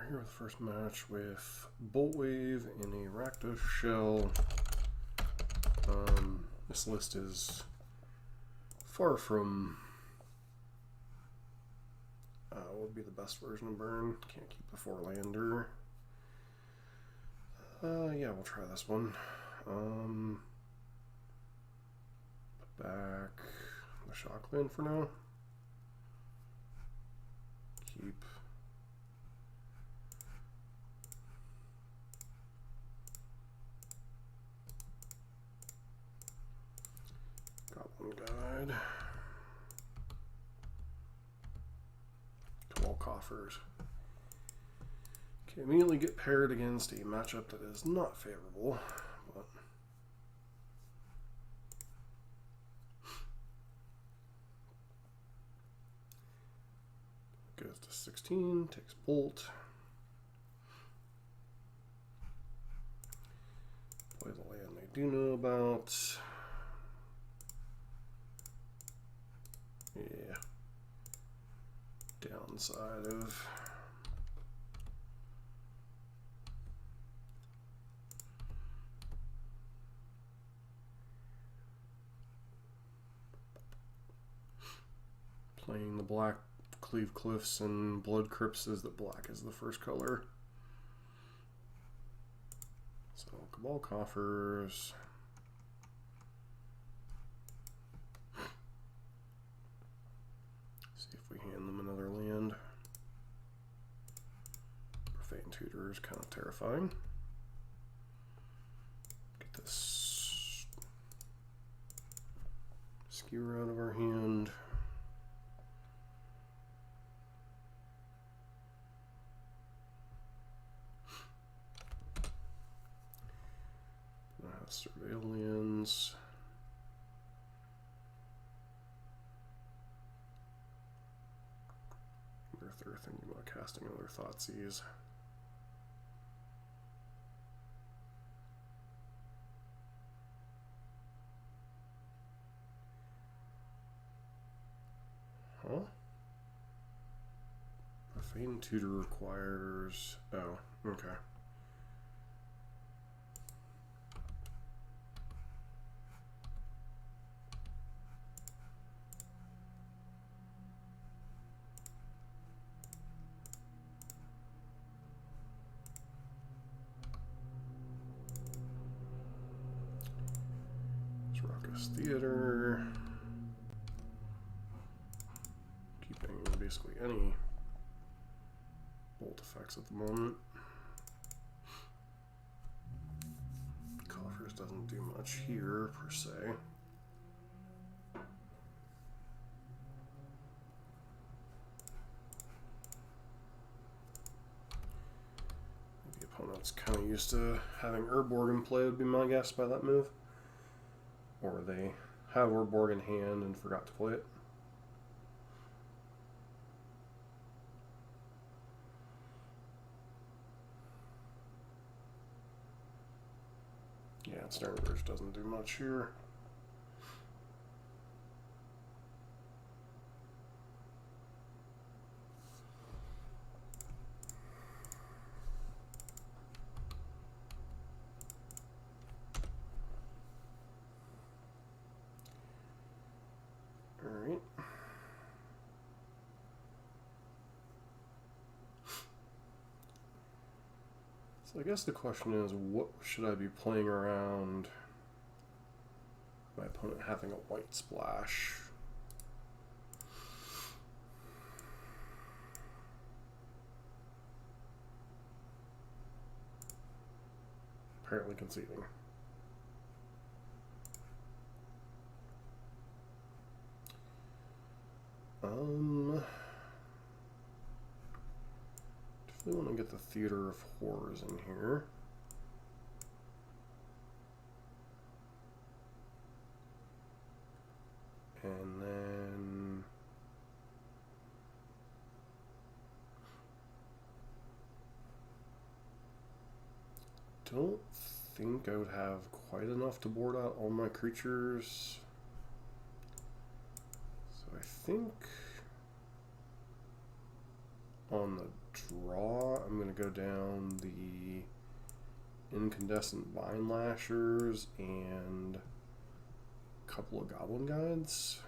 Here with the first match with Boltwave in a Rakdos shell. This list is far from what would be the best version of Burn. Can't keep the 4-lander. Yeah, we'll try this one. Put back the Shockland for now. Keep. Goblin Guide. Coffers. Okay, immediately get paired against a matchup that is not favorable, but goes to 16, takes Bolt. Play the land they do know about. Yeah. Downside of playing the black Cleave Cliffs and Blood Crypts is that black is the first color. So Cabal Coffers. See if we hand them another land. Profane Tutor is kind of terrifying. Get this skewer out of our hand. Surveillance. They're thinking about casting another Thoughtseize. Huh? Profane Tutor requires... Oh, okay. Theater, keeping basically any bolt effects at the moment. Coffers doesn't do much here per se. The opponent's kind of used to having Urborg in play would be my guess by that move. Or they have Urborg in hand and forgot to play it. Yeah, Ensnaring Bridge doesn't do much here. Alright. So I guess the question is, what should I be playing around my opponent having a white splash? Apparently conceding. Definitely want to get the Theater of Horrors in here. And then don't think I would have quite enough to board out all my creatures. So I think on the draw, I'm going to go down the Incandescent Vine Lashers and a couple of Goblin Guides.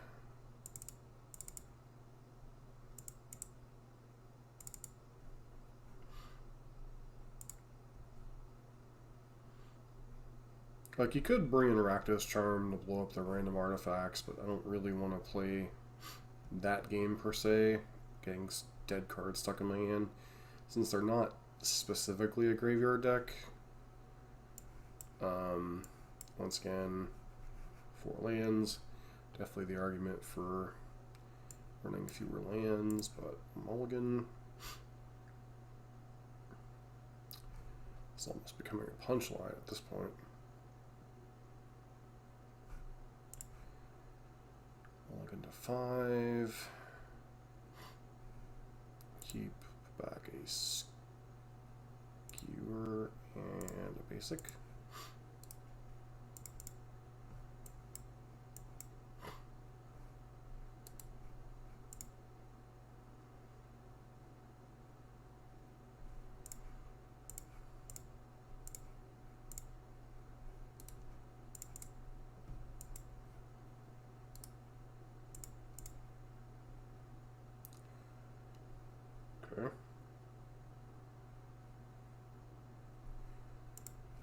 Like, you could bring in Rakdos Charm to blow up the random artifacts, but I don't really want to play that game per se, getting dead cards stuck in my hand, since they're not specifically a graveyard deck. Once again, 4 lands, definitely the argument for running fewer lands, but mulligan. It's almost becoming a punchline at this point. Mulligan to 5. Keep back a skewer and a basic.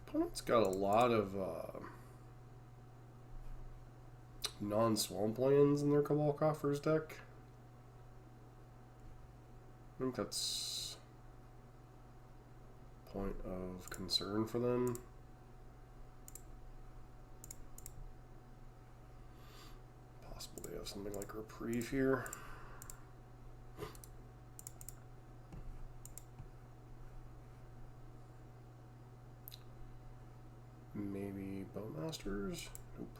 Opponent's got a lot of non-swamp lands in their Cabal Coffers deck. I think that's a point of concern for them. Possibly have something like Reprieve here. Maybe Bowmasters? Nope.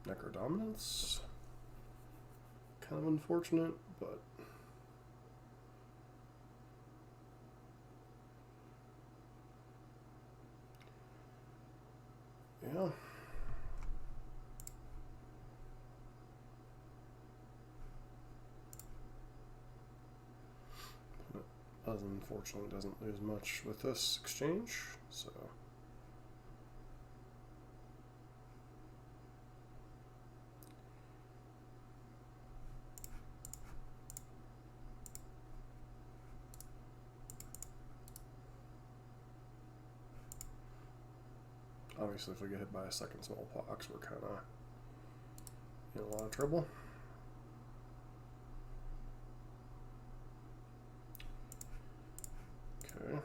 Necrodominance? Kind of unfortunate, but yeah. Unfortunately doesn't lose much with this exchange, so obviously if we get hit by a second smallpox, we're kind of in a lot of trouble. Okay.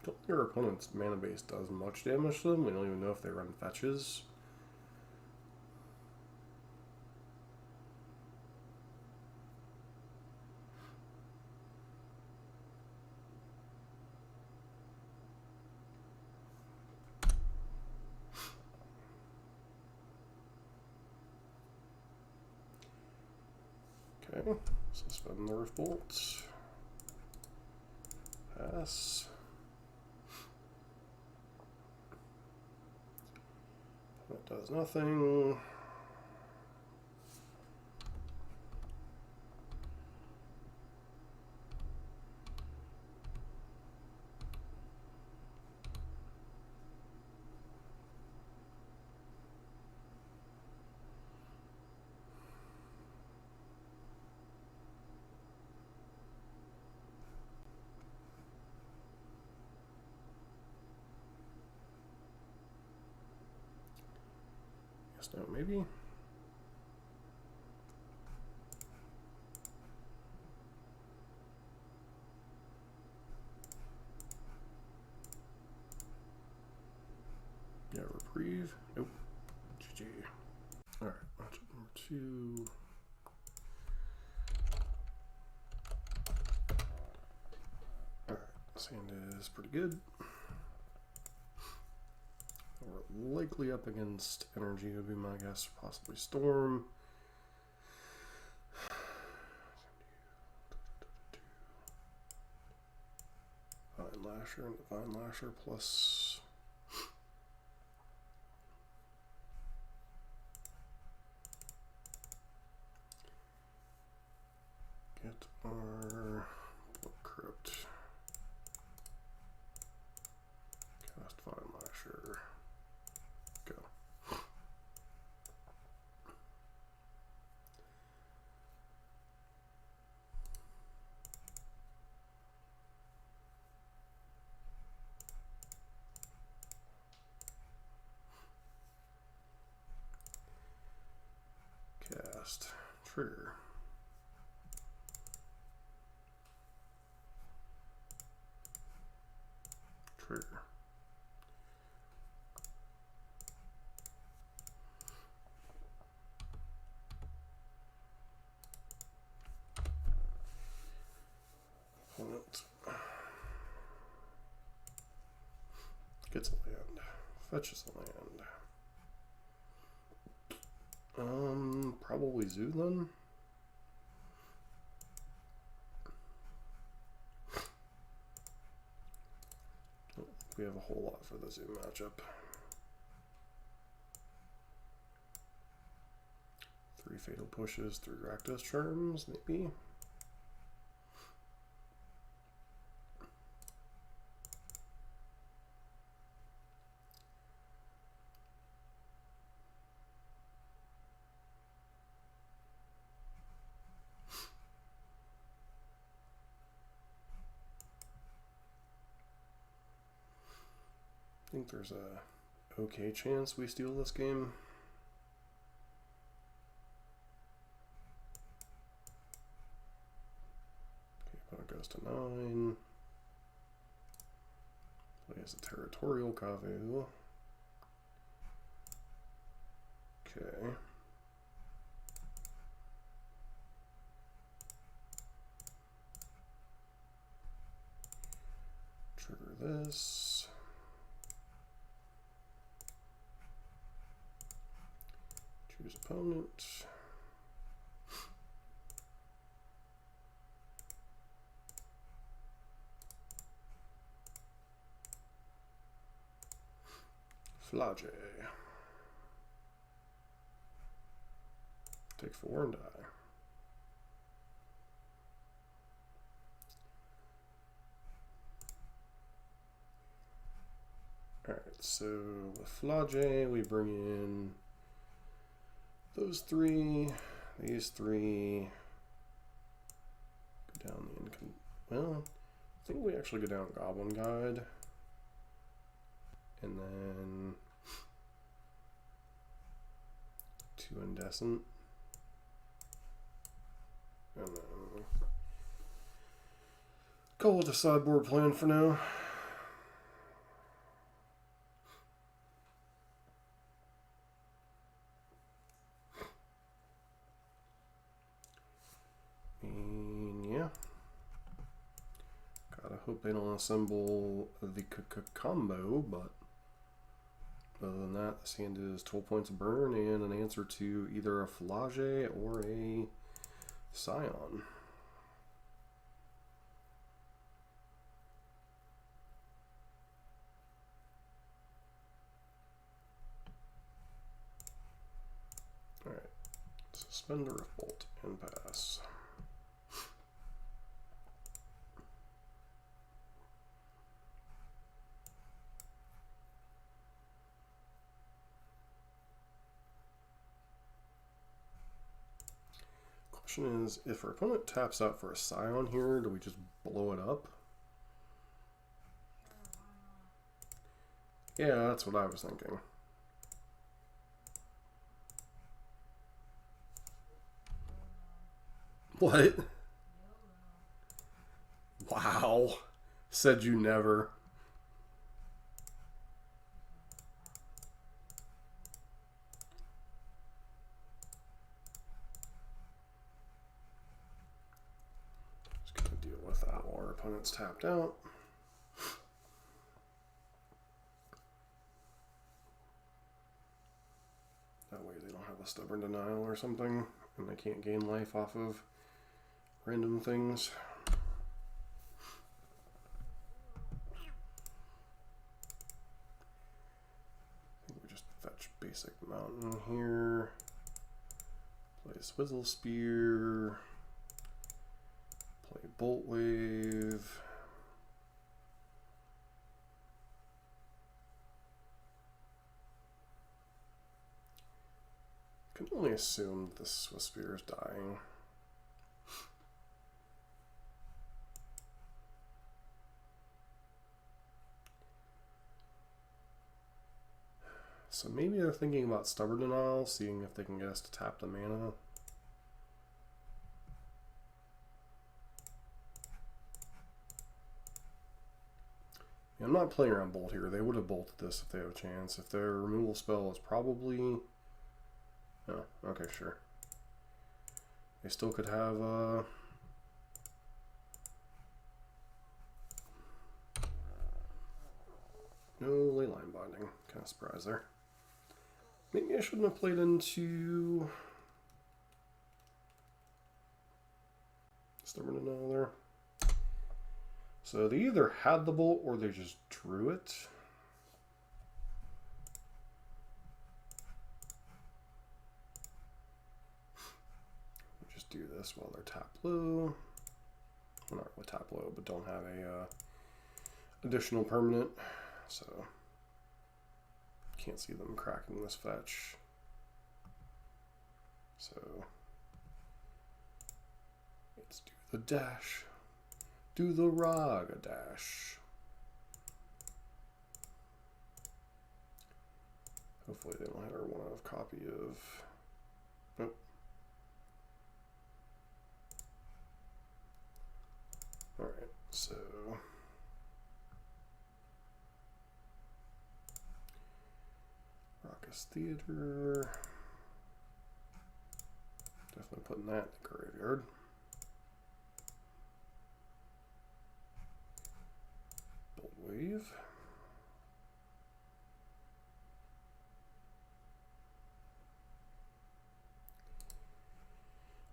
Don't think our opponent's mana base does much damage to them. We don't even know if they run fetches. Okay, suspend the Earth Bolts. Pass. That does nothing. No, maybe. Yeah, Reprieve. Nope. GG. Alright, matchup number 2. Alright, this hand is pretty good. We're likely up against Energy, would be my guess, possibly Storm. Vine Lasher and Divine Lasher plus Get our crypt. Cast 5 Lasher. Go. Cast. Trigger. Trigger. Opponent gets a land. Fetches a land. Probably Zoo then. Don't think we have a whole lot for the Zoo matchup. 3 Fatal Pushes, 3 Rakdos Charms, maybe. I think there's a okay chance we steal this game. Okay, opponent goes to 9. Plays a territorial Kavu. Okay. Trigger this. Choose opponent. Flage. Take 4 and die. Alright, so with Flage, we bring in those 3, these 3, go down the income. Well, I think we actually go down Goblin Guide, and then 2 Indecent, and then call it a sideboard plan for now. Hope they don't assemble the combo, but other than that, this hand is 12 points of burn and an answer to either a Flage or a Scion. Alright, Suspender of Bolt and pass. Question is, if our opponent taps out for a Scion here, do we just blow it up? Yeah, that's what I was thinking. What? Wow. Said you never. Opponent's tapped out. That way they don't have a stubborn denial or something, and they can't gain life off of random things. I think we just fetch basic mountain here. Play Swizzle Spear. Play Boltwave. Can only assume the Swiss Spear is dying. So maybe they're thinking about Stubborn Denial, seeing if they can get us to tap the mana. Yeah, I'm not playing around Bolt here. They would have bolted this if they have a chance. If their removal spell is probably... Oh, okay, sure. They still could have... No Leyline Binding. Kind of surprised there. Maybe I shouldn't have played into... Stubborn Denial there. So they either had the bolt or they just drew it. We'll just do this while they're tap low. Well, not really tap low, but don't have a additional permanent. So can't see them cracking this fetch. So let's do the dash. Do the Raga dash. Hopefully they don't hit our one of copy of. Nope. Alright, so Raucous Theater. Definitely putting that in the graveyard. Boltwave.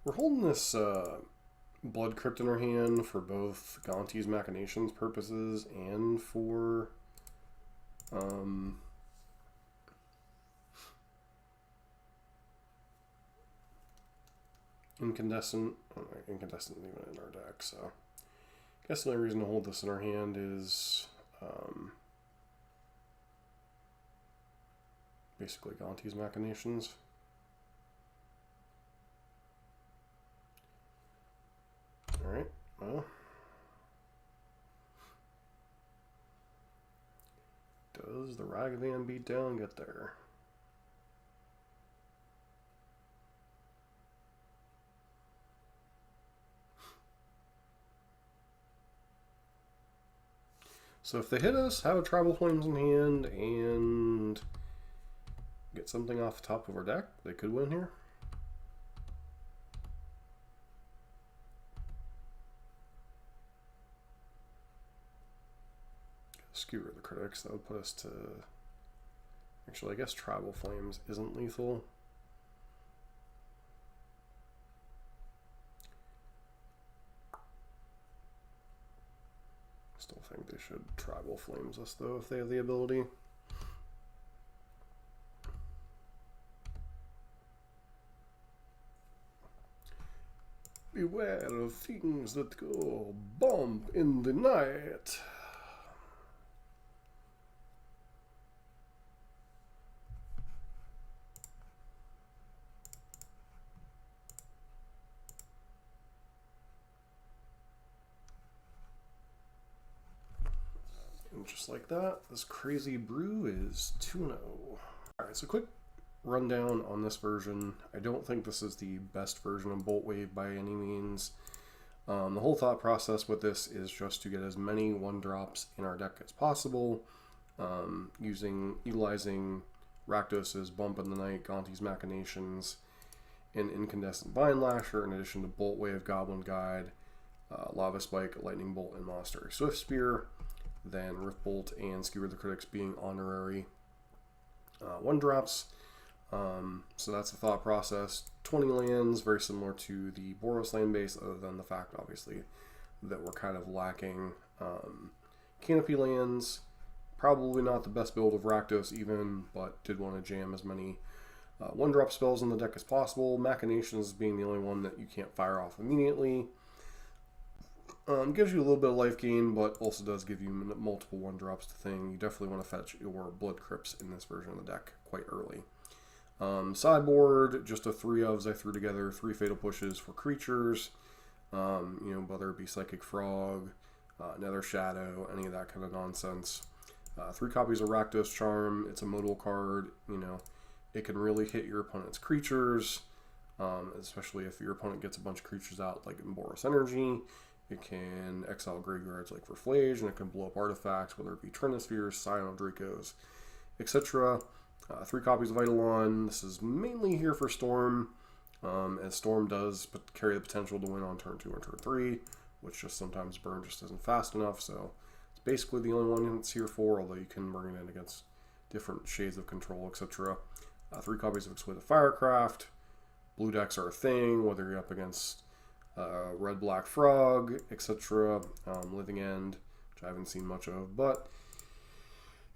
We're holding this Blood Crypt in our hand for both Gonti's Machinations purposes and for Incandescent. Oh, Incandescent isn't even in our deck, so I guess the only reason to hold this in our hand is basically Gonti's Machinations. Alright, well. Does the Ragavan beatdown get there? So if they hit us, have a Tribal Flames in hand, and get something off the top of our deck, they could win here. Skewer the Critics, that would put us to... Actually, I guess Tribal Flames isn't lethal. Still think they should Tribal Flames us, though, if they have the ability. Beware of things that go bump in the night. And just like that, this crazy brew is 2-0. Alright, so quick rundown on this version. I don't think this is the best version of Boltwave by any means. The whole thought process with this is just to get as many 1-drops in our deck as possible, utilizing Rakdos' Bump in the Night, Gonti's Machinations, and Incandescent Vine Lasher, in addition to Boltwave, Goblin Guide, Lava Spike, Lightning Bolt, and Monster Swift Spear. Then Riftbolt and Skewer the Critics being honorary 1-drops. So that's the thought process. 20 lands, very similar to the Boros land base, other than the fact, obviously, that we're kind of lacking Canopy lands. Probably not the best build of Rakdos even, but did want to jam as many 1-drop spells in the deck as possible. Machinations being the only one that you can't fire off immediately. Gives you a little bit of life gain, but also does give you multiple 1-drops to thing. You definitely want to fetch your Blood Crypts in this version of the deck quite early. Sideboard, just a 3 ofs I threw together, 3 Fatal Pushes for creatures, whether it be Psychic Frog, Nether Shadow, any of that kind of nonsense. 3 copies of Rakdos Charm, it's a modal card, it can really hit your opponent's creatures, especially if your opponent gets a bunch of creatures out like Boros Energy. It can exile graveyards like for Flage, and it can blow up artifacts, whether it be Trinispheres, Scion Dracos, etc. 3 copies of Eidolon. This is mainly here for Storm, as Storm does carry the potential to win on turn 2 and turn 3, which just sometimes Burn just isn't fast enough, so it's basically the only one it's here for, although you can bring it in against different shades of control, etc. 3 copies of Exploited Firecraft. Blue decks are a thing, whether you're up against Red-Black Frog, etc. Living End, which I haven't seen much of, but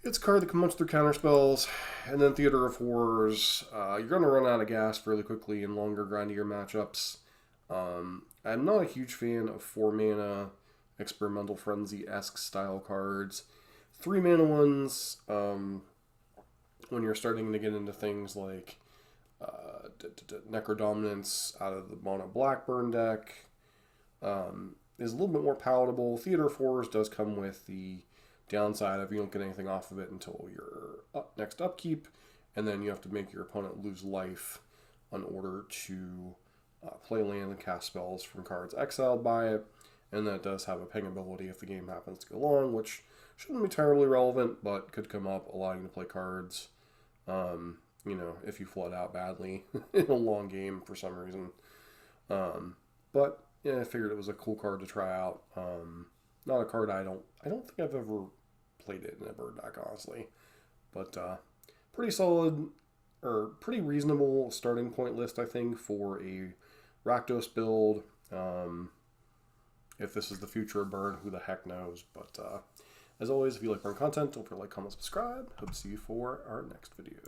it's a card that can munch through counterspells. And then Theater of Horrors. You're going to run out of gas fairly quickly in longer, grindier matchups. I'm not a huge fan of 4-mana Experimental Frenzy-esque style cards. 3-mana ones, when you're starting to get into things like Necrodominance out of the Mono Blackburn deck, is a little bit more palatable. Theater of Horrors does come with the downside of you don't get anything off of it until your next upkeep, and then you have to make your opponent lose life in order to play land and cast spells from cards exiled by it, and that does have a ping ability if the game happens to go long, which shouldn't be terribly relevant, but could come up, allowing you to play cards, if you flood out badly in a long game for some reason. But yeah, I figured it was a cool card to try out. Not a card I don't think I've ever played it in a bird deck, honestly. But pretty solid, or pretty reasonable starting point list, I think, for a Rakdos build. If this is the future of Burn, who the heck knows. But as always, if you like Burn content, don't forget to like, comment, subscribe. Hope to see you for our next video.